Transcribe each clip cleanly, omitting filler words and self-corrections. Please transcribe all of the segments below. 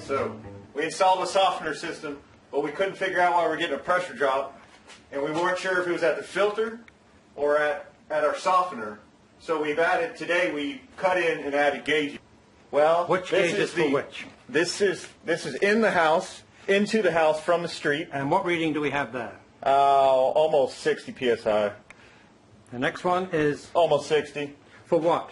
So we installed a softener system, but we couldn't figure out why we were getting a pressure drop, and we weren't sure if it was at the filter or at our softener. So we cut in and added gauges. Well, which gauge is for which? This is in the house, into the house from the street. And what reading do we have there? Almost 60 psi. The next one is almost 60. For what?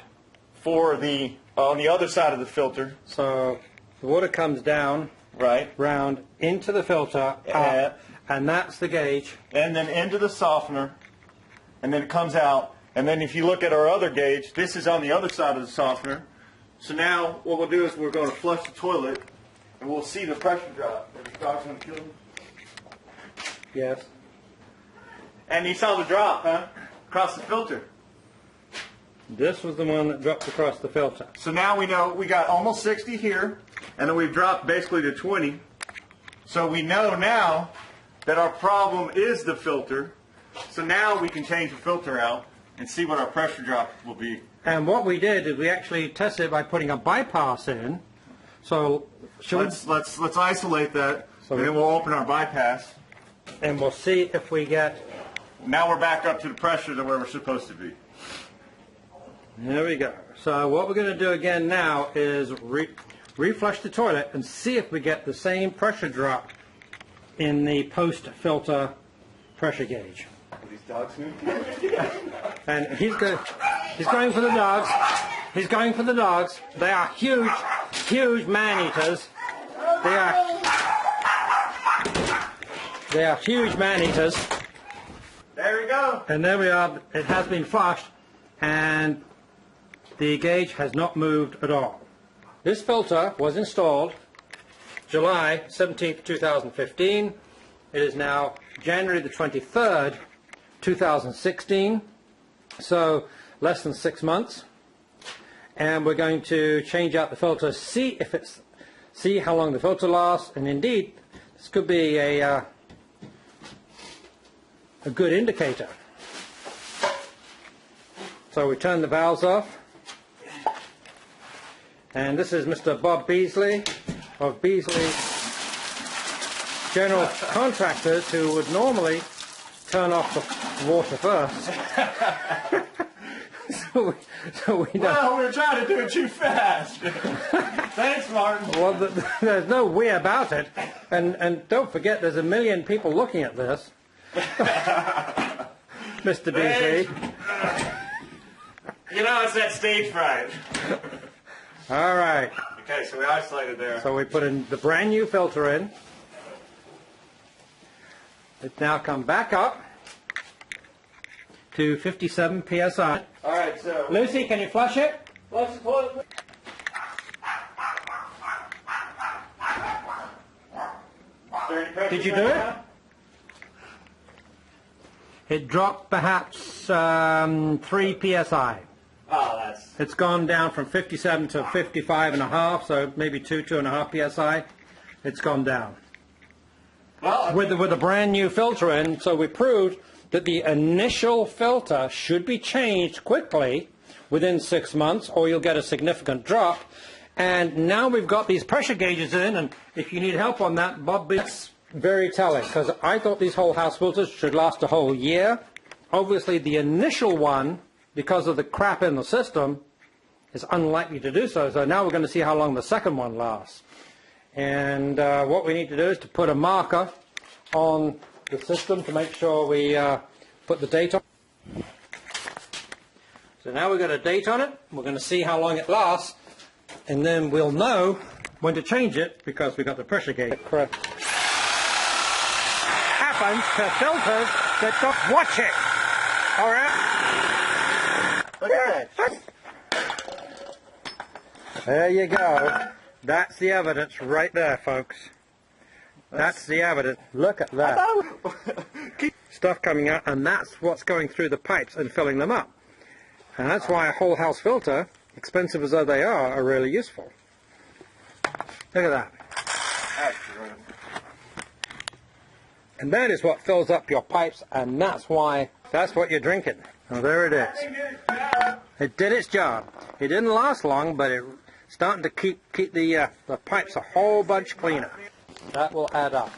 For the on the other side of the filter. So the water comes down, right, round into the filter, up, and that's the gauge. And then into the softener, and then it comes out. And then if you look at our other gauge, this is on the other side of the softener. So now what we'll do is we're going to flush the toilet, and we'll see the pressure drop. Are the dog's going to kill him? Yes. And you saw the drop, huh? Across the filter. This was the one that dropped across the filter. So now we know we got almost 60 here, and then we've dropped basically to 20. So we know now that our problem is the filter. So now we can change the filter out and see what our pressure drop will be. And what we did is we actually tested it by putting a bypass in. So let's isolate that, and then we'll open our bypass. And we'll see if we get... Now we're back up to the pressure to where we're supposed to be. There we go. So what we're going to do again now is reflush the toilet and see if we get the same pressure drop in the post-filter pressure gauge. These dogs move. And he's going for the dogs. He's going for the dogs. They are huge, huge man-eaters. They are huge man-eaters. There we go. And there we are. It has been flushed, and the gauge has not moved at all. This filter was installed July 17th, 2015. It is now January the 23rd, 2016. So less than 6 months. And we're going to change out the filter, see how long the filter lasts, and indeed this could be a good indicator. So we turn the valves off, and this is Mr. Bob Beasley of Beasley General Contractors, who would normally turn off the water first. so we well, we're trying to do it too fast. Thanks, Martin. Well, there's no we about it, and don't forget there's a million people looking at this. Mr. Beasley. You know, it's that stage fright. All right. Okay, so we isolated there. So we put in the brand new filter in. It's now come back up to 57 psi. All right, so Lucy, can you flush it? Flush the toilet. Did you do it? It dropped perhaps 3 psi. Oh, that's... It's gone down from 57 to 55.5, so maybe 2.5 psi. It's gone down. Well, with a brand new filter in, so we proved that the initial filter should be changed quickly within 6 months, or you'll get a significant drop. And now we've got these pressure gauges in, and if you need help on that, Bob, it's very telling, because I thought these whole house filters should last a whole year. Obviously, the initial one, because of the crap in the system, is unlikely to do so. So now we're going to see how long the second one lasts. And what we need to do is to put a marker on the system to make sure we put the date on. So now we've got a date on it. We're going to see how long it lasts, and then we'll know when to change it because we've got the pressure gauge. Correct. Happens to filters that don't watch it. All right. Look at that. There you go. That's the evidence right there, folks. That's the evidence. Look at that. Stuff coming out, and that's what's going through the pipes and filling them up. And that's why a whole house filter, expensive as though they are really useful. Look at that. And that is what fills up your pipes, and that's what you're drinking. Now there it is. It did its job. It didn't last long, but it starting to keep the pipes a whole bunch cleaner. That will add up.